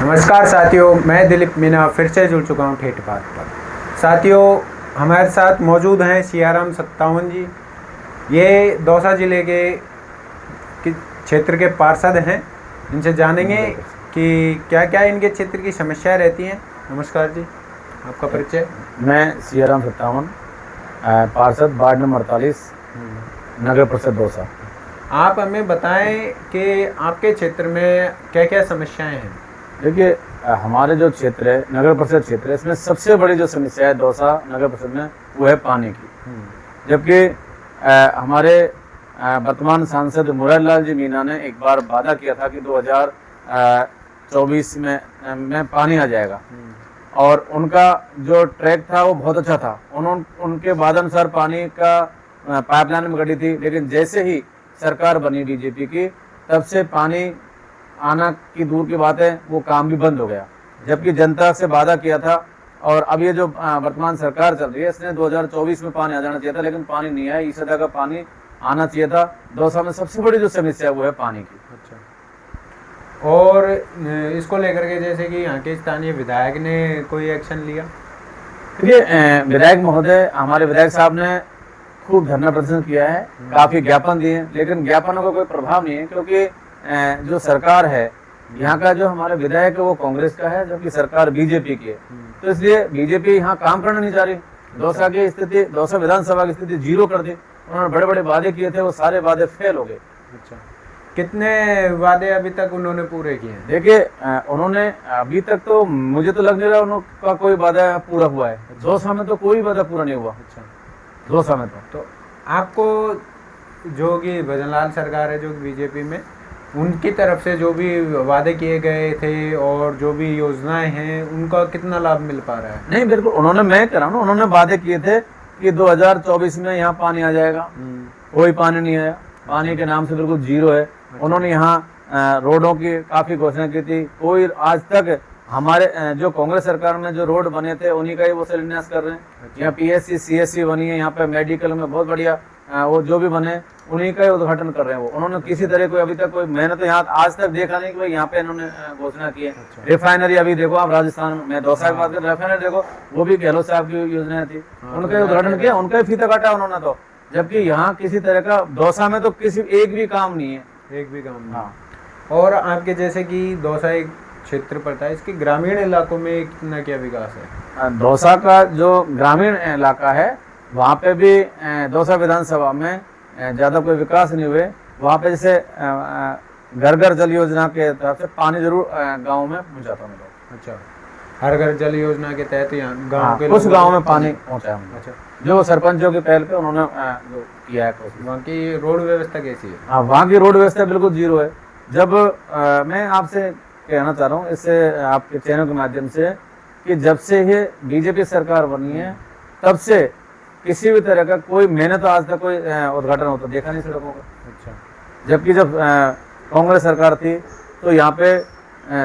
नमस्कार साथियों, मैं दिलीप मीना फिर से जुड़ चुका हूँ ठेठ बात पर। साथियों, हमारे साथ मौजूद हैं सियाराम सत्तावन जी। ये दौसा जिले के क्षेत्र के पार्षद हैं। इनसे जानेंगे कि क्या क्या इनके क्षेत्र की समस्याएं रहती हैं। नमस्कार जी, आपका परिचय। मैं सियाराम सत्तावन, पार्षद वार्ड नंबर 48, नगर परिषद दौसा। आप हमें बताएं कि आपके क्षेत्र में क्या क्या समस्याएं हैं। देखिए, हमारे जो क्षेत्र है, नगर परिषद क्षेत्र है, इसमें सबसे बड़ी जो समस्या है दौसा नगर परिषद में, वो है पानी की। जबकि हमारे वर्तमान सांसद मुरारीलाल जी मीना ने एक बार वादा किया था कि 2024 में पानी आ जाएगा, और उनका जो ट्रैक था वो बहुत अच्छा था। उनके वादानुसार पानी का पाइपलाइन में गड़ी थी, लेकिन जैसे ही सरकार बनी बीजेपी की, तब से पानी आना की दूर की बात है, वो काम भी बंद हो गया। जबकि जनता से वादा किया था, और अब ये जो वर्तमान सरकार चल रही है, इसने 2024 में पानी आ जाना चाहिए था, लेकिन पानी नहीं आया। इस सदा का पानी आना चाहिए था। दौसा में सबसे बड़ी जो समस्या है वो है पानी की। अच्छा, और इसको लेकर के जैसे कि यहाँ के स्थानीय विधायक ने कोई एक्शन लिया? देखिए, विधायक महोदय, हमारे विधायक साहब ने खूब धरना प्रदर्शन किया है, काफी ज्ञापन दिए हैं, लेकिन ज्ञापनों का कोई प्रभाव नहीं है, क्योंकि जो सरकार है, यहाँ का जो हमारे विधायक है वो कांग्रेस का है, जबकि सरकार बीजेपी की है। तो इसलिए बीजेपी यहाँ काम करना नहीं चाह रही। दौसा की स्थिति, दौसा विधानसभा की स्थिति जीरो कर दी। उन्होंने बड़े बड़े वादे किए थे, वो सारे वादे फेल हो गए। अच्छा, कितने वादे अभी तक उन्होंने पूरे किए हैं? देखिए, उन्होंने अभी तक तो मुझे तो लग नहीं रहा उनका कोई वादा पूरा हुआ है। दौसा में तो कोई वादा पूरा नहीं हुआ। अच्छा, दौसा में तो आपको जो कि भजनलाल सरकार है, जो बीजेपी में, उनकी तरफ से जो भी वादे किए गए थे और जो भी योजनाएं हैं, उनका कितना लाभ मिल पा रहा है? नहीं, बिल्कुल मैं कह रहा हूँ, उन्होंने वादे किए थे कि 2024 में यहाँ पानी आ जाएगा। कोई पानी नहीं आया। पानी के नाम से बिल्कुल जीरो है। उन्होंने यहाँ रोडों की काफी घोषणा की थी। कोई आज तक हमारे जो कांग्रेस सरकार में जो रोड बने थे, उन्हीं का ही वो शिलान्यास कर रहे हैं। यहाँ PSC CSC बनी है, यहाँ पे मेडिकल में बहुत बढ़िया वो जो भी बने, उन्हीं का ही उद्घाटन कर रहे हैं। वो उन्होंने किसी तरह कोई अभी तक कोई मेहनत यहाँ आज तक देखा नहीं कि भाई यहाँ पे इन्होंने घोषणा की है। रिफाइनरी अभी देखो आप, राजस्थान में, दौसा की बात करें, रिफाइनरी देखो, वो भी गहलोत साहब की योजना थी, उनका उद्घाटन किया, उनका ही फीता काटा उन्होंने। तो जबकि यहाँ किसी तरह का दौसा में तो किसी एक भी काम नहीं है। एक भी काम नहीं। और आपके जैसे कि दौसा एक क्षेत्र पड़ता है, इसके ग्रामीण इलाकों में कितना क्या विकास है? दौसा का जो ग्रामीण इलाका है, वहाँ पे भी दौसा विधानसभा में ज़्यादा कोई विकास नहीं हुए। वहाँ पे जैसे घर घर जल योजना के तरफ से पानी जरूर गाँव में पहुँचाता हूँ। अच्छा, हर घर जल योजना के तहत यहाँ गाँव के कुछ गाँव में पानी पहुँचाया हूँ। अच्छा, जो सरपंचों की पहल पे उन्होंने जो किया है। वहाँ की रोड व्यवस्था कैसी है? हाँ, वहाँ की रोड व्यवस्था बिल्कुल जीरो है। जब मैं आपसे कहना चाह रहा हूँ इससे, आपके चैनल के माध्यम से, कि जब से ये बीजेपी सरकार बनी है, तब से किसी भी तरह का कोई, मैंने तो आज तक कोई उद्घाटन होता देखा नहीं सड़कों का। अच्छा, जबकि जब कांग्रेस सरकार थी, तो यहाँ पे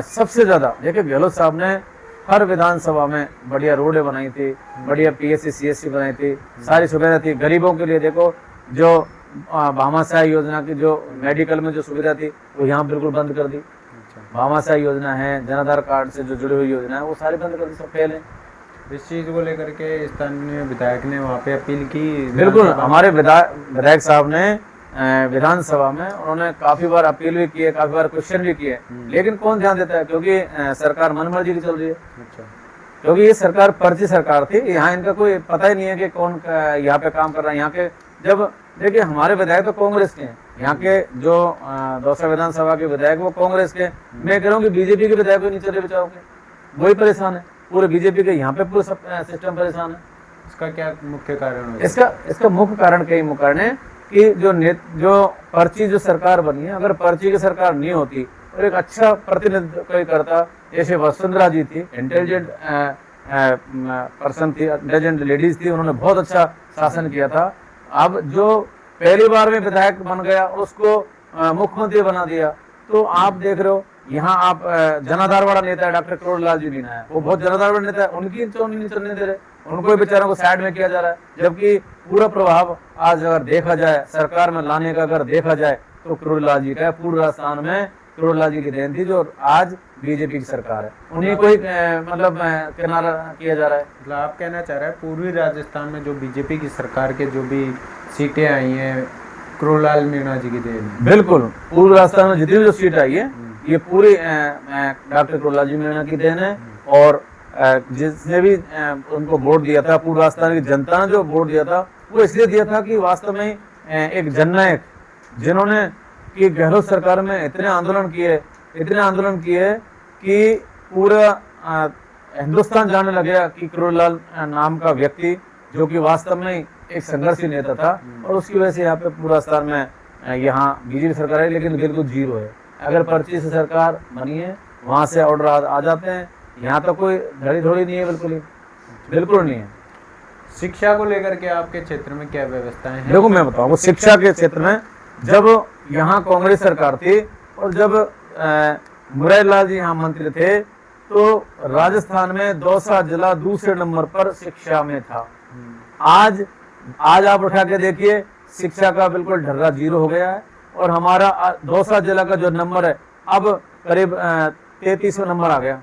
सबसे ज्यादा, देखिए, गहलोत साहब ने हर विधानसभा में बढ़िया रोडें बनाई थी, बढ़िया PSC CSC बनाई थी, सारी सुविधा थी। गरीबों के लिए देखो, जो भामाशाह योजना की जो मेडिकल में जो सुविधा थी, वो यहाँ बिल्कुल बंद कर दी। भामाशाह योजना है, जन आधार कार्ड से जो जुड़ी हुई योजना है, वो सारी बंद कर दी, सब फेल है। इस चीज़ को लेकर के स्थानीय विधायक ने वहाँ पे अपील की? बिल्कुल, हमारे विधायक साहब ने विधानसभा में उन्होंने काफी बार अपील भी की है, काफी बार क्वेश्चन भी किए, लेकिन कौन ध्यान देता है, क्योंकि सरकार मनमर्जी की चल रही है। अच्छा, क्योंकि ये सरकार पर्ची सरकार थी, यहाँ इनका कोई पता ही नहीं है कि कौन यहाँ पे काम कर रहा है। यहाँ के, जब देखिए, हमारे विधायक तो कांग्रेस के हैं, यहाँ के जो दौसा विधानसभा के विधायक वो कांग्रेस के। मैं कह रहा हूँ कि बीजेपी के विधायक को नहीं चल रहे बेचारों के, वही परेशान है। पूरे बीजेपी के यहाँ पे पूरा सब सिस्टम परेशान है। इसका क्या मुख्य कारण है? इसका मुख्य कारण कई मुख्य कारण है कि जो पर्ची जो सरकार बनी है, अगर पर्ची की सरकार नहीं होती और एक अच्छा प्रतिनिधित्व कोई करता, जैसे वसुंधरा जी थी, इंटेलिजेंट पर्सन थी, इंटेलिजेंट लेडीज थी, उन्होंने बहुत अच्छा शासन किया था। अब जो पहली बार में विधायक बन गया, उसको मुख्यमंत्री बना दिया। तो आप देख रहे हो, यहाँ आप जनाधार वाला नेता है डॉक्टर करोड़लाल जी मीना है, वो बहुत जनाधार वाला नेता है, उनकी नहीं चलने दे रहे, उनको बेचारों को साइड में किया जा रहा है। जबकि पूरा प्रभाव आज अगर देखा जाए, सरकार में लाने का अगर देखा जाए, तो करोड़लाल जी का है। पूर्व राजस्थान में करोड़लाल जी की देन थी, जो आज बीजेपी की सरकार है, उन्हीं को ही मतलब किनारा किया जा रहा है। मतलब आप कहना चाह रहे हैं पूर्वी राजस्थान में जो बीजेपी की सरकार के जो भी सीटें आई हैं क्रोलाल मीणा जी की देन है। बिल्कुल, पूर्व राजस्थान में जितनी भी जो सीट आई है ये पूरी डॉक्टर क्रोलाल जी मीणा की देन है। और जिसने भी उनको वोट दिया था, पूर्व राजस्थान की जनता ने जो वोट दिया था वो इसलिए दिया था कि वास्तव में एक जननायक जिन्होंने कि गहलोत सरकार में इतने आंदोलन किए कि पूरा हिंदुस्तान जानने लग गया कि क्रोलाल नाम का व्यक्ति जो कि वास्तव में एक संघर्षी नेता था, और उसकी वजह से यहाँ पे पूरा राजस्थान में यहाँ बीजेपी सरकार है, लेकिन बिल्कुल जीरो है। अगर पर्ची से सरकार बनी है वहां से ऑर्डर आ जाते हैं, यहाँ तो कोई धड़ी धोड़ी नहीं है, बिल्कुल नहीं है। शिक्षा को लेकर के आपके क्षेत्र में क्या व्यवस्थाएं हैं? देखो मैं बताऊँ, शिक्षा के क्षेत्र में जब यहाँ कांग्रेस सरकार थी और जब मुरारी लाल जी यहाँ मंत्री थे तो राजस्थान में दौसा जिला दूसरे नंबर पर शिक्षा में था। आज आप उठा के देखिए, शिक्षा का बिल्कुल ढर्रा जीरो हो गया है, और हमारा दौसा जिला का जो नंबर है अब करीब 33वां नंबर आ गया,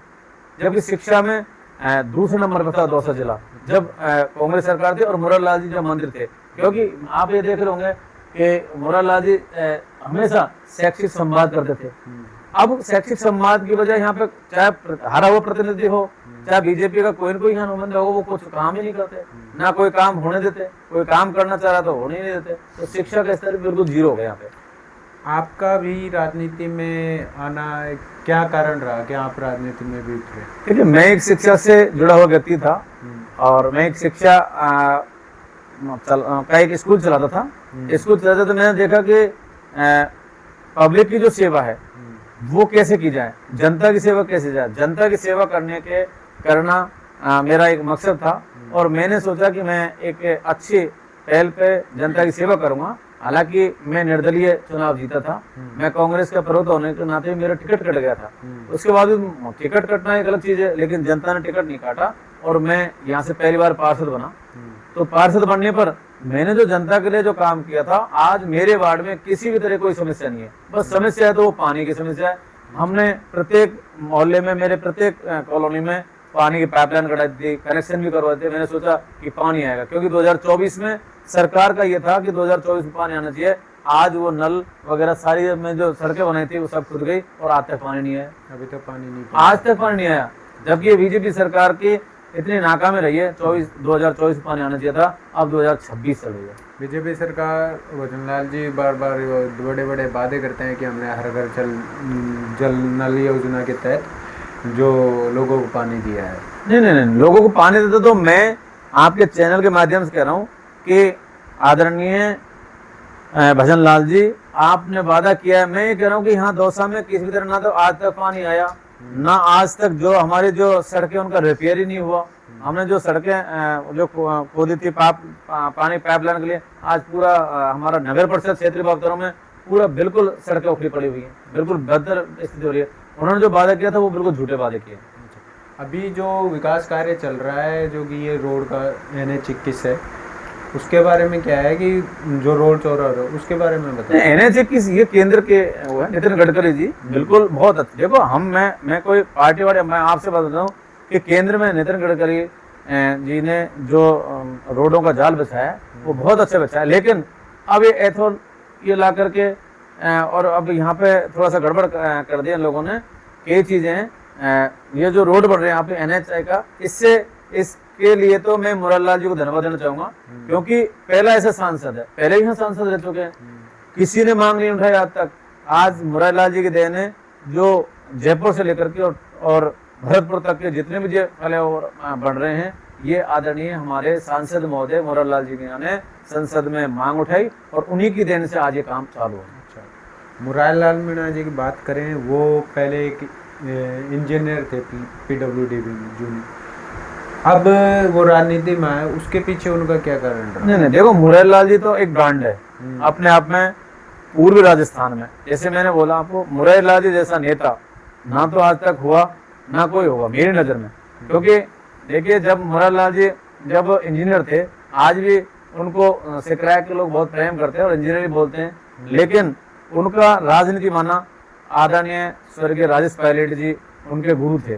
जबकि शिक्षा में दूसरे नंबर पर था दौसा जिला जब कांग्रेस सरकार थी और मुरारी लाल जी जब मंत्री थे। क्योंकि आप ये देख रहे होंगे कि मुरारी लाल जी हमेशा शैक्षिक संवाद करते थे। अब शैक्षिक संवाद की वजह यहाँ पे चाहे हारा हुआ प्रतिनिधि हो, चाहे बीजेपी का कोई न कोई यहाँ नुमाइंदा हो, वो कुछ काम ही नहीं करते, ना कोई काम होने देते, कोई काम करना चाह रहा तो होने नहीं देते। तो शिक्षा का स्तर बिल्कुल जीरो हो गया यहाँ पे। आपका भी राजनीति में आना क्या कारण रहा कि आप राजनीति में भी उतरे? देखिए, मैं एक शिक्षा से जुड़ा हुआ व्यक्ति था और मैं एक शिक्षा का एक स्कूल चलाता था। स्कूल चलाते तो मैंने देखा कि पब्लिक की जो सेवा है वो कैसे की जाए, जनता की सेवा कैसे जाए, जनता की सेवा करना मेरा एक मकसद था। और मैंने सोचा कि मैं एक अच्छी पहल पे जनता की सेवा करूंगा। हालांकि मैं निर्दलीय चुनाव जीता था, मैं कांग्रेस का प्रवक्ता होने के नाते मेरा टिकट कट गया था। उसके बाद भी टिकट कटना एक अलग चीज है, लेकिन जनता ने टिकट नहीं काटा और मैं यहाँ से पहली बार पार्षद बना। तो पार्षद बनने पर मैंने जो जनता के लिए जो काम किया था, आज मेरे वार्ड में किसी भी तरह कोई समस्या नहीं है। बस समस्या है तो वो पानी की समस्या है। हमने प्रत्येक मोहल्ले में, मेरे प्रत्येक कॉलोनी में पानी की पाइपलाइन कटाई थी, कनेक्शन भी करवाए थे। मैंने सोचा कि पानी आएगा, क्योंकि 2024 में सरकार का ये था कि 2024 में पानी आना चाहिए। आज वो नल वगैरह सारी में जो सड़कें बनाई थी वो सब खुद गई और आज तक पानी नहीं आया। अभी तक पानी नहीं, आज तक पानी नहीं आया, जबकि ये बीजेपी सरकार की इतनी नाकामी रही है। 2024 में पानी आना चाहिए था, अब 2026 चल रही है। बीजेपी सरकार, वचनलाल जी बार बार बड़े बड़े वादे करते हैं कि हमने हर घर जल नल योजना के तहत जो लोगों को पानी दिया है। नहीं, लोगों को पानी देते तो मैं आपके चैनल के माध्यम से कह रहा हूँ कि आदरणीय भजन लाल जी, आपने वादा किया है। मैं ये कह रहा हूँ कि यहाँ दौसा में किसी भी तरह ना तो आज तक पानी आया, ना आज तक जो हमारी जो सड़कें उनका रिपेयर ही नहीं हुआ। हमने जो सड़कें जो खोदी थी पानी पाइपलाइन के लिए, आज पूरा हमारा नगर परिषद क्षेत्रीय बागतरों में पूरा बिल्कुल सड़कें उखड़ी पड़ी हुई हैं, बिल्कुल बदतर स्थिति हो रही है। उन्होंने जो वादा किया था वो बिल्कुल झूठे वादे किए। अभी जो विकास कार्य चल रहा है, जो कि ये रोड का NH21 है, उसके बारे में क्या है कि जो रोड चौराहा है उसके बारे में बताएं। NH21 ये केंद्र के वो है, नितिन गडकरी जी बिल्कुल बहुत अच्छे। देखो मैं कोई पार्टी वाले, मैं आपसे बता हूँ कि केंद्र में नितिन गडकरी जी ने जो रोडों का जाल बिछाया है वो बहुत अच्छा बिछाया, लेकिन अब ये एथोल ये ला करके और अब यहाँ पे थोड़ा सा गड़बड़ कर दिया लोगों ने। कई चीजें हैं, ये जो रोड बन रहे हैं यहाँ पे NH का, इसके लिए तो मैं मुरारी लाल जी को धन्यवाद देना चाहूंगा, क्योंकि पहला ऐसा सांसद है, पहले ही सांसद रह चुके हैं, किसी ने मांग नहीं उठाई आज तक। आज मुरारी लाल जी की देन है, जो जयपुर से लेकर के और भरतपुर तक के जितने भी पहले बन रहे हैं, ये आदरणीय हमारे सांसद महोदय मुरारी लाल जी ने संसद में मांग उठाई और उन्हीं की देन से आज ये काम चालू है। मुरारी लाल मीणा जी की बात करें, वो पहले एक इंजीनियर थे PWD जूनियर, अब वो राजनीति में है, उसके पीछे उनका क्या कारण रहा? नहीं, देखो मुरारी लाल जी तो एक ब्रांड है अपने आप में पूर्वी राजस्थान में। जैसे मैंने बोला आपको, मुरारी लाल जी जैसा नेता ना तो आज तक हुआ ना कोई होगा मेरी नजर में। क्योंकि देखिए, जब मुरारी लाल जी जब इंजीनियर थे, आज भी उनको सिकराय के लोग बहुत प्रेम करते हैं और इंजीनियर ही बोलते हैं, लेकिन उनका राजनीति माना आदरणीय स्वर्गीय राजेश पायलट जी उनके गुरु थे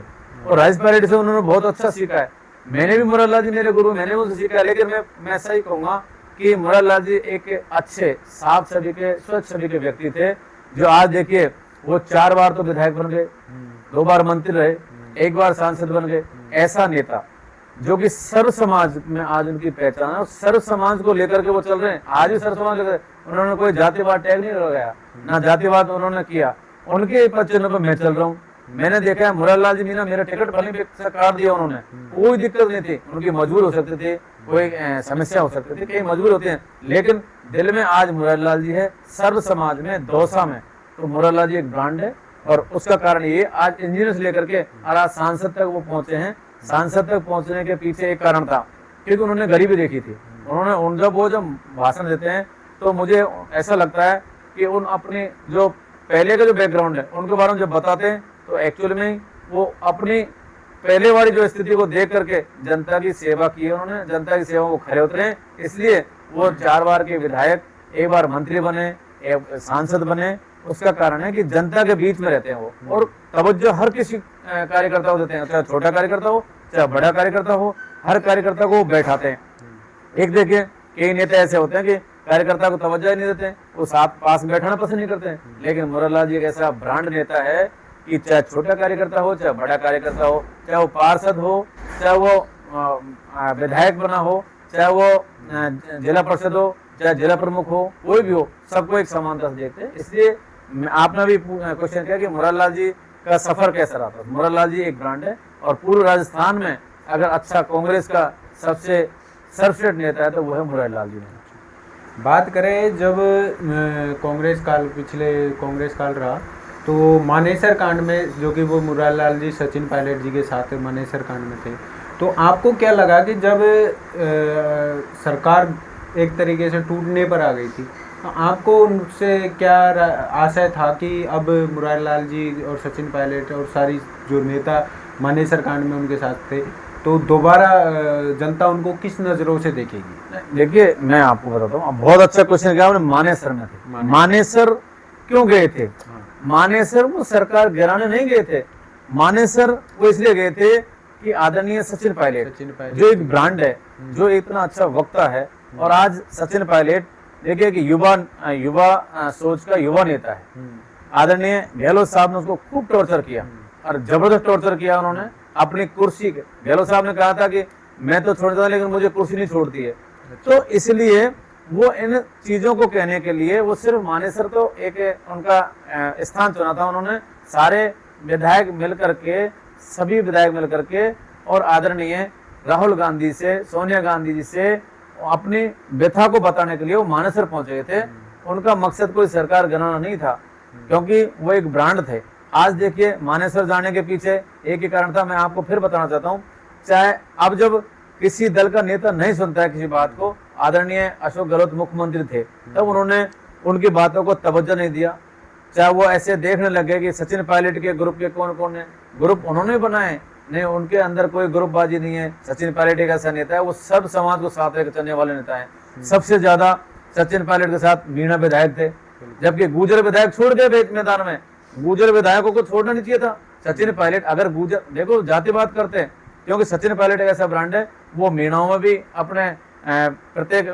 और राजेश पायलट से उन्होंने बहुत अच्छा सीखा है। मैंने भी मुरारलाल जी मेरे गुरु, मैंने उनसे सीखा है। लेकिन मैं ऐसा ही कहूंगा कि मुरारलाल जी एक अच्छे साफ छवि के स्वच्छ छवि के व्यक्ति थे, जो आज देखिए वो 4 बार तो विधायक बन गए, 2 बार मंत्री रहे, 1 बार सांसद बन गए। ऐसा नेता जो कि सर्व समाज में आज उनकी पहचान है और सर्व समाज को लेकर के वो चल रहे हैं। आज भी सर्व समाज लेकर उन्होंने कोई जातिवाद टैग नहीं लगाया, ना जातिवाद उन्होंने किया। उनके पद पर मैं चल रहा हूँ। मैंने देखा है मुरारलाल जी मीना मेरा टिकट भले भी काट दिया उन्होंने, कोई दिक्कत नहीं थी। उनकी मजबूर हो सकते थे, कोई समस्या हो सकती थी, कई मजबूर होते हैं, लेकिन दिल में आज मुरारलाल जी है। सर्व समाज में, दौसा में तो मुरारलाल जी एक ब्रांड है और उसका कारण ये आज इंजीनियर से लेकर के आज सांसद तक वो पहुंचे हैं। सांसद तक पहुंचने के पीछे एक कारण था, क्योंकि उन्होंने गरीबी देखी थी। उन्होंने जब भाषण देते हैं तो मुझे ऐसा लगता है कि उन अपने जो पहले का जो बैकग्राउंड है उनके बारे में जब बताते हैं तो एक्चुअली में वो अपनी पहले वाली जो स्थिति को देख करके जनता की सेवा की है उन्होंने, जनता की सेवा को खरे उतरे, इसलिए वो 4 बार के विधायक, 1 बार मंत्री बने, 1 सांसद बने। उसका कारण है कि जनता के बीच में रहते हैं वो, और तवज्जो हर किसी कार्यकर्ता को देते हैं, चाहे छोटा कार्यकर्ता हो चाहे बड़ा कार्यकर्ता हो, हर कार्यकर्ता को वो बैठाते हैं। एक देखिए कई नेता ऐसे होते हैं कि कार्यकर्ता को तवज्जो ही नहीं देते हैं, वो साथ पास बैठाना पसंद नहीं करते हैं। लेकिन मुरारलाल जी एक ऐसा ब्रांड नेता है कि चाहे छोटा कार्यकर्ता हो चाहे बड़ा कार्यकर्ता हो, चाहे वो पार्षद हो, चाहे वो विधायक बना हो, चाहे वो जिला परिषद हो, चाहे जिला प्रमुख हो, कोई भी हो, सबको एक समानता से देखते हैं। इसलिए आपने भी क्वेश्चन किया कि मुरारलाल जी का सफर कैसा रहा था। मुरारलाल जी एक ब्रांड है और पूर्व राजस्थान में अगर अच्छा कांग्रेस का सबसे सर्वश्रेष्ठ नेता है तो वो है मुरारलाल जी। बात करें जब कांग्रेस काल, पिछले कांग्रेस काल रहा तो मानेसर कांड में, जो कि वो मुरारलाल जी सचिन पायलट जी के साथ मानेसर कांड में थे, तो आपको क्या लगा कि जब सरकार एक तरीके से टूटने पर आ गई थी, तो आपको उनसे क्या आशय था कि अब मुरारलाल जी और सचिन पायलट और सारी जो नेता मानेसर कांड में उनके साथ थे, तो दोबारा जनता उनको किस नज़रों से देखेगी? देखिए मैं आपको बताता हूँ, बहुत अच्छा क्वेश्चन किया आपने। मानेसर में थे, मानेसर क्यों गए थे? मानेसर वो सरकार गिराने नहीं गए थे, मानेसर वो इसलिए गए थे कि आदरणीय सचिन पायलट जो एक ब्रांड है, जो इतना अच्छा वक्ता है, और आज सचिन पायलट देखिए कि युवा सोच का युवा नेता है। आदरणीय गहलोत साहब ने उसको खूब टॉर्चर किया और जबरदस्त टॉर्चर किया उन्होंने अपनी कुर्सी के। गहलोत साहब ने कहा था कि मैं तो छोड़ देता लेकिन मुझे कुर्सी नहीं छोड़ती है। तो इसलिए वो इन चीजों को कहने के लिए वो सिर्फ मानेसर तो एक उनका स्थान चुना था उन्होंने। सारे विधायक मिलकर के, सभी विधायक मिलकर के और आदरणीय राहुल गांधी से, सोनिया गांधी जी से अपनी व्यथा को बताने के लिए वो मानेसर पहुंचे थे। उनका मकसद कोई सरकार गिराना नहीं था, क्योंकि वो एक ब्रांड थे। आज देखिए मानेसर जाने के पीछे एक ही कारण था, मैं आपको फिर बताना चाहता हूँ। चाहे अब जब किसी दल का नेता नहीं सुनता है किसी बात को, आदरणीय अशोक गहलोत मुख्यमंत्री थे तब उन्होंने उनकी बातों को तवज्जो नहीं दिया। चाहे वो ऐसे देखने लगे कि सचिन पायलट के ग्रुप के कौन कौन है, ग्रुप उन्होंने बनाए, नहीं उनके अंदर कोई ग्रुपबाजी नहीं है। सचिन पायलट एक ऐसा नेता है, वो सब समाज को साथ लेकर चलने वाले नेता है। सबसे ज्यादा सचिन पायलट के साथ मीणा विधायक थे, जबकि गुर्जर विधायक छोड़ गए मैदान में। गुर्जर विधायकों को छोड़ना नहीं चाहिए था। सचिन पायलट अगर गुर्जर, देखो जातिवाद करते हैं, क्योंकि सचिन पायलट एक ऐसा ब्रांड है, वो मीणाओं में भी अपने प्रत्येक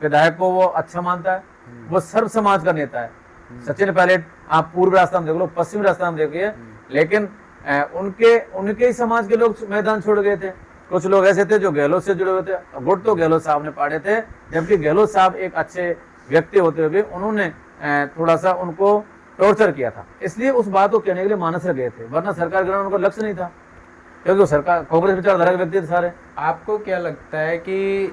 विधायक को वो अच्छा मानता है। वो सर्व समाज का नेता है सचिन पायलट। आप पूर्व राजस्थान देख लो, पश्चिम राजस्थान देखिए, लेकिन उनके ही समाज के लोग मैदान छोड़ गए थे। कुछ लोग ऐसे थे जो गहलोत से जुड़े हुए थे, गुट तो गहलोत साहब ने पाड़े थे, जबकि गहलोत साहब एक अच्छे व्यक्ति होते हुए उन्होंने थोड़ा सा उनको टॉर्चर किया था। इसलिए उस बात को कहने के लिए मानेसर गए थे, वरना सरकार गिराना उनका लक्ष्य नहीं था, क्योंकि सरकार कांग्रेस विचारधारा के व्यक्ति थे सारे। आपको क्या लगता है कि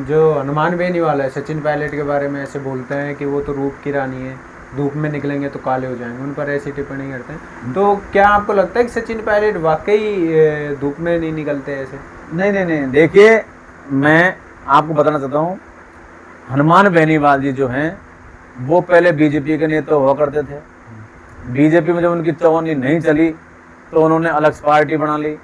जो हनुमान बेनीवाल है, सचिन पायलट के बारे में ऐसे बोलते हैं कि वो तो रूप की रानी है, धूप में निकलेंगे तो काले हो जाएंगे, उन पर ऐसी टिप्पणी करते हैं, तो क्या आपको लगता है कि सचिन पायलट वाकई धूप में नहीं निकलते ऐसे? नहीं, देखिए मैं आपको बताना चाहता हूँ, हनुमान बेनीवाल जी जो हैं वो पहले बीजेपी के नेता हुआ करते थे। बीजेपी में जब उनकी चौनी नहीं चली तो उन्होंने अलग पार्टी बना ली,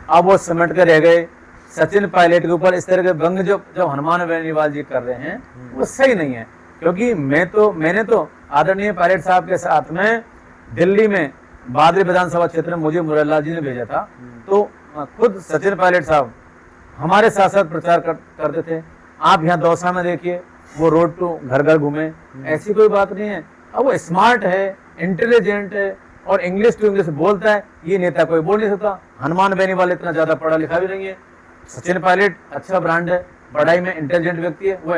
अब वो समेट कर रह गए। सचिन पायलट के ऊपर इस तरह के व्यंग जो हनुमान बेनीवाल जी कर रहे हैं वो सही नहीं है, क्योंकि मैंने तो आदरणीय पायलट साहब के साथ में दिल्ली में बादरी विधानसभा क्षेत्र में मुझे मुरारलाल जी ने भेजा था, तो खुद सचिन पायलट साहब हमारे साथ साथ प्रचार करते थे। आप यहाँ दौसा में देखिए, वो रोड टू घर घर घूमे, ऐसी कोई बात नहीं है। अब वो स्मार्ट है, इंटेलिजेंट है और इंग्लिश टू इंग्लिश बोलता है, ये नेता कोई बोल नहीं सकता। हनुमान बेनीवाल इतना ज्यादा पढ़ा लिखा भी नहीं है। सचिन पायलट अच्छा ब्रांड है, पढ़ाई में इंटेलिजेंट व्यक्ति है, वो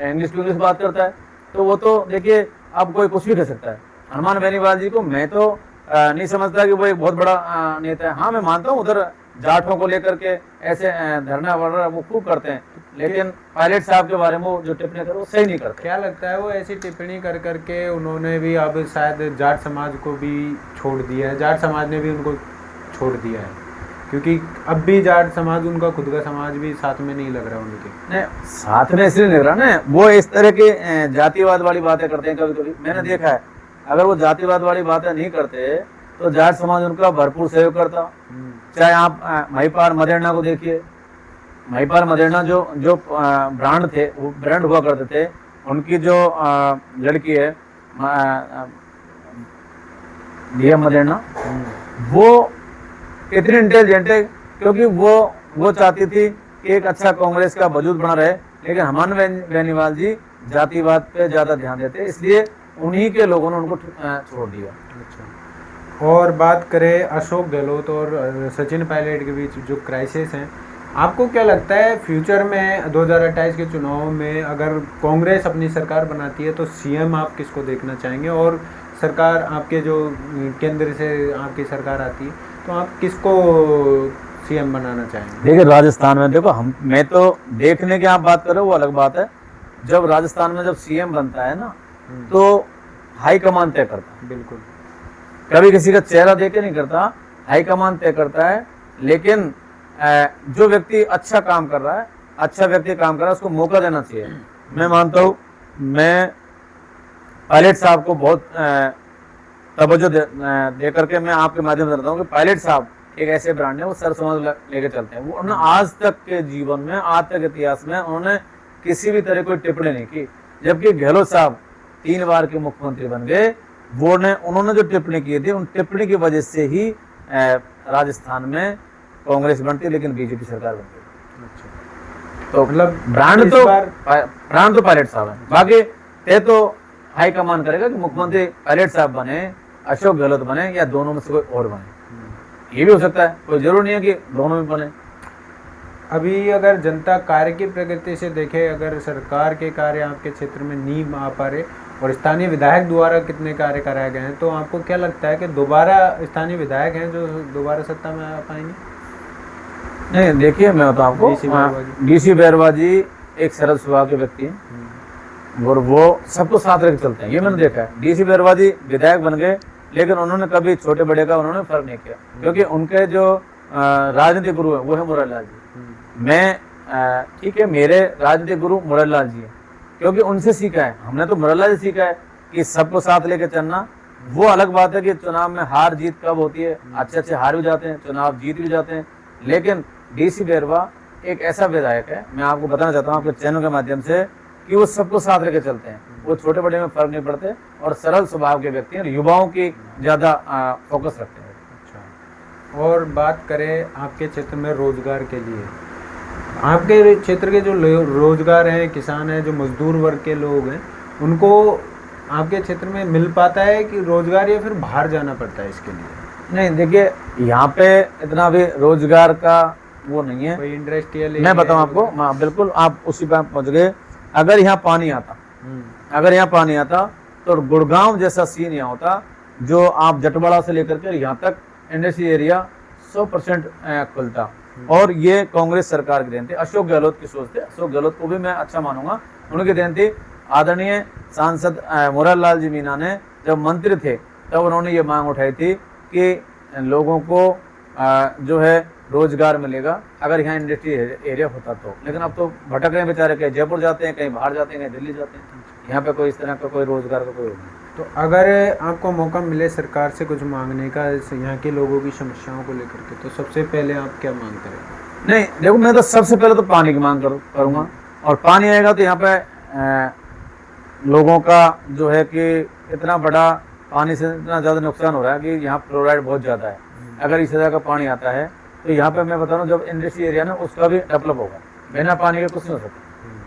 इंग्लिश टू इंग्लिश बात करता है, तो वो तो देखिए अब कोई कुछ भी कह सकता है। हनुमान बेनीवाल जी को मैं तो नहीं समझता कि वो एक बहुत बड़ा नेता है। हाँ, मैं मानता हूँ उधर जाटों को लेकर के ऐसे धरना वगैरह वो खूब करते हैं, लेकिन पायलट साहब के बारे में वो जो टिप्पणी करे वो सही नहीं करते। क्या लगता है वो ऐसी टिप्पणी कर करके उन्होंने भी अब शायद जाट समाज को भी छोड़ दिया है, जाट समाज ने भी उनको छोड़ दिया है, क्योंकि अब भी जाट समाज उनका खुद का समाज भी साथ में नहीं लग रहा उनके। नहीं, साथ में इसलिए नहीं लग रहा ना, वो इस तरह के जातिवाद वाली बातें करते हैं कभी कभी। मैंने देखा है, अगर वो जातिवाद वाली बातें नहीं करते तो जाट समाज उनका भरपूर सहयोग करता। चाहे आप महिपाल मदेरणा को देखिए, महिपाल मदेरणा जो ब्रांड थे, वो ब्रांड हुआ करते थे, उनकी जो लड़की है दिया मदेरणा, वो इतनी इंटेलिजेंट है क्योंकि वो चाहती थी कि एक अच्छा कांग्रेस का वजूद बना रहे, लेकिन हनुमान बेनीवाल जी जातिवाद पे ज्यादा ध्यान देते, इसलिए उन्हीं के लोगों ने उनको छोड़ दिया। अच्छा, और बात करें अशोक गहलोत और सचिन पायलट के बीच जो क्राइसिस हैं, आपको क्या लगता है फ्यूचर में 2028 के चुनाव में अगर कांग्रेस अपनी सरकार बनाती है तो सीएम आप किसको देखना चाहेंगे, और सरकार आपके जो केंद्र से आपकी सरकार आती है तो आप किसको सीएम बनाना चाहेंगे? देखिए राजस्थान में देखो, मैं तो देखने की आप बात कर रहे हो वो अलग बात है। जब राजस्थान में जब सीएम बनता है ना, तो हाईकमान तय करता है। बिल्कुल, कभी किसी का चेहरा देख के नहीं करता, हाईकमान तय करता है। लेकिन जो व्यक्ति अच्छा काम कर रहा है, अच्छा व्यक्ति काम कर रहा है, उसको मौका देना चाहिए। मैं मानता हूँ, मैं पायलट साहब को बहुत तवज्जो दे करके मैं आपके माध्यम से बताता हूँ कि पायलट साहब एक ऐसे ब्रांड है, वो सर समझ लेके चलते हैं। वो उन्होंने आज तक के जीवन में, आज तक इतिहास में उन्होंने किसी भी तरह कोई टिप्पणी नहीं की। जबकि गहलोत साहब 3 बार के मुख्यमंत्री बन गए, उन्होंने जो टिप्पणी की थी, उन टिप्पणी की वजह से ही राजस्थान में कांग्रेस बनती, लेकिन बीजेपी सरकार बनती। अच्छा, तो मतलब ब्रांड तो पायलट साहब है। बाकी तय तो हाईकमान करेगा कि मुख्यमंत्री पायलट साहब बने, अशोक गहलोत बने, या दोनों में से कोई और बने। ये भी हो सकता है, कोई जरूर नहीं है कि दोनों में बने। अभी अगर जनता कार्य की प्रगति से देखे, अगर सरकार के कार्य आपके क्षेत्र में नहीं आ पा रहे और स्थानीय विधायक द्वारा कितने कार्य कराए गए हैं, तो आपको क्या लगता है कि दोबारा स्थानीय विधायक हैं जो दोबारा सत्ता में आ पाएंगे? नहीं, देखिए मैं बताऊं आपको, डीसी बैरवा जी एक सरल स्वभाव के व्यक्ति हैं और वो सबको साथ रख चलते हैं, ये मैंने देखा है। डीसी बैरवा जी विधायक बन गए, लेकिन उन्होंने कभी छोटे बड़े का उन्होंने फर्क नहीं किया, क्योंकि उनके जो राजनीतिक गुरु है वो है मुरारलाल जी। मैं ठीक है, मेरे राजनीतिक गुरु मुरारलाल जी है, क्योंकि उनसे सीखा है। हमने तो मुरारलाल जी सीखा है कि सबको साथ लेकर चलना। वो अलग बात है कि चुनाव में हार जीत कब होती है, अच्छे हार भी जाते हैं, चुनाव जीत भी जाते हैं, लेकिन डीसी बैरवा एक ऐसा विधायक है, मैं आपको बताना चाहता हूँ आपके चैनल के माध्यम से, कि वो सबको साथ लेकर चलते हैं। वो छोटे बड़े में फर्क नहीं पड़ते और सरल स्वभाव के व्यक्ति हैं, युवाओं की ज्यादा फोकस रखते हैं। अच्छा, और बात करें आपके क्षेत्र में रोजगार के लिए, आपके क्षेत्र के जो रोजगार हैं, किसान हैं, जो मजदूर वर्ग के लोग हैं, उनको आपके क्षेत्र में मिल पाता है कि रोजगार, या फिर बाहर जाना पड़ता है इसके लिए? नहीं, देखिए यहाँ पे इतना भी रोजगार का वो नहीं है, कोई इंडस्ट्रियल। मैं बताऊँ आपको, बिल्कुल आप उसी पर पहुँच गए। अगर यहाँ पानी आता तो गुड़गांव जैसा सीन यहाँ होता, जो आप जटवाड़ा से लेकर के यहाँ तक इंडस्ट्री एरिया 100% खुलता। और ये कांग्रेस सरकार की देन थी, अशोक गहलोत की सोच थी। अशोक गहलोत को भी मैं अच्छा मानूंगा, उनकी देन थी। आदरणीय सांसद मुरारलाल जी मीणा ने जब मंत्री थे तब उन्होंने ये मांग उठाई थी कि लोगों को जो है रोजगार मिलेगा अगर यहाँ इंडस्ट्री एरिया होता तो। लेकिन अब तो भटक रहे हैं बेचारे, कहीं जयपुर जाते हैं, कहीं बाहर जाते हैं, कहीं दिल्ली जाते हैं, यहाँ पे कोई इस तरह का कोई रोजगार का कोई नहीं। तो अगर आपको मौका मिले सरकार से कुछ मांगने का यहाँ के लोगों की समस्याओं को लेकर के, तो सबसे पहले आप क्या मांग करेंगे? नहीं देखो, मैं तो सबसे पहले तो पानी की मांग करूँगा, और पानी आएगा तो यहाँ पे लोगों का जो है कि इतना बड़ा पानी से इतना ज़्यादा नुकसान हो रहा है कि यहाँ फ्लोराइड बहुत ज़्यादा है। अगर इस तरह का पानी आता है तो यहाँ पे मैं बता रहा हूँ, जब इंडस्ट्री एरिया ना उसका भी डेवलप होगा, बिना पानी के कुछ नहीं हो सकता।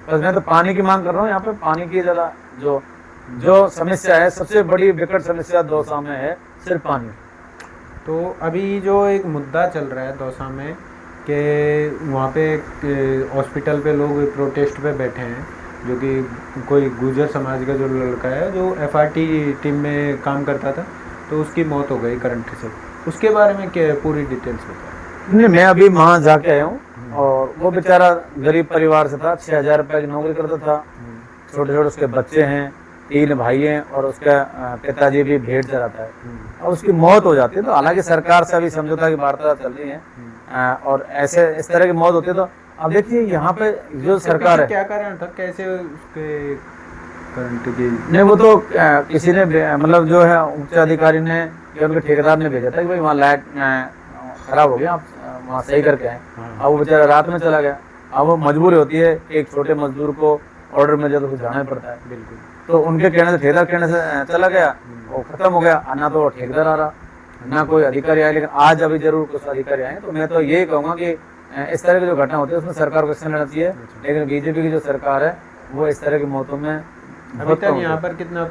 बस मैं तो पानी की मांग कर रहा हूँ, यहाँ पे पानी की ज़्यादा जो समस्या है, सबसे बड़ी विकट समस्या दौसा में है सिर्फ पानी। तो अभी जो एक मुद्दा चल रहा है दौसा में कि वहाँ पे हॉस्पिटल पे लोग प्रोटेस्ट पे बैठे हैं, जो कि कोई गुर्जर समाज का जो लड़का है जो एफआरटी टीम में काम करता था, तो उसकी मौत हो गई करंट से। उसके बारे में क्या पूरी डिटेल्स बताएं। नहीं, मैं अभी वहाँ जाके आया हूँ, और वो बेचारा गरीब परिवार से था, 6,000 रुपये की नौकरी करता था, छोटे छोटे उसके बच्चे हैं, 3 भाई हैं, और उसका पिताजी भी भेड़ चराता है, और उसकी मौत हो जाती है। तो हालांकि सरकार से अभी समझौता की वार्ता चल रही है, और ऐसे इस तरह की मौत होती है। तो अब देखिए यहाँ पे जो सरकार है, क्या कारण था, कैसे उसके करंट की? नहीं, वो तो किसी ने मतलब जो है उच्च अधिकारी ने या उनके ठेकेदार ने भेजा था कि भाई वहाँ लाइट खराब हो गया, आप वहाँ सही करके आए। अब वो बेचारा रात में चला गया। अब वो मजबूरी होती है, एक छोटे मजदूर को ऑर्डर मिल जाए तो जाना ही पड़ता है। बिल्कुल। तो उनके कहने से, ठेकेदार कहने से चला गया, वो खत्म हो गया। ना तो ठेकेदार आ रहा, ना कोई अधिकारी आए। लेकिन आज अभी जरूर कुछ अधिकारी आए। तो मैं तो यही कहूँगा कि इस तरह की जो घटना होती है उसमें सरकार को एक्शन लेना चाहिए। लेकिन बीजेपी की जो सरकार है वो इस तरह की मौतों में अभी तक यहाँ पर कितना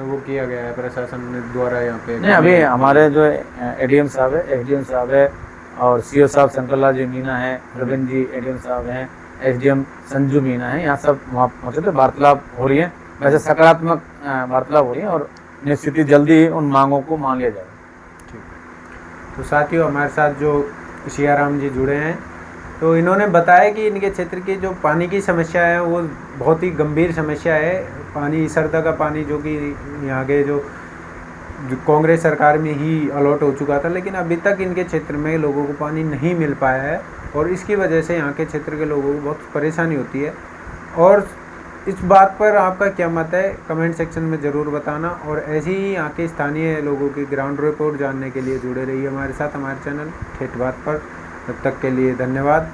वो किया गया है प्रशासन द्वारा यहाँ पे? नहीं, अभी हमारे जो एडीएम साहब है, एसडीएम साहब है, और सीओ साहब शंकरलाल जी मीना है, रविंद्र जी एडीएम साहब हैं, एसडीएम संजू मीना है, यहाँ सब वहाँ पहुँचे थे। वार्तालाप हो रही है, वैसे सकारात्मक वार्तालाप हो रही है, और निश्चित ही जल्दी ही उन मांगों को मान लिया जाएगा। तो साथियों, हमारे साथ जो सियाराम जी जुड़े हैं, तो इन्होंने बताया कि इनके क्षेत्र की जो पानी की समस्या है वो बहुत ही गंभीर समस्या है। पानी, सरदा का पानी जो कि यहाँ के जो कांग्रेस सरकार में ही अलॉट हो चुका था, लेकिन अभी तक इनके क्षेत्र में लोगों को पानी नहीं मिल पाया है, और इसकी वजह से यहाँ के क्षेत्र के लोगों को बहुत परेशानी होती है। और इस बात पर आपका क्या मत है, कमेंट सेक्शन में ज़रूर बताना। और ऐसे ही यहाँ के स्थानीय लोगों की ग्राउंड रिपोर्ट जानने के लिए जुड़े रहिए हमारे साथ, हमारे चैनल ठेठ बात पर। तब तक के लिए धन्यवाद।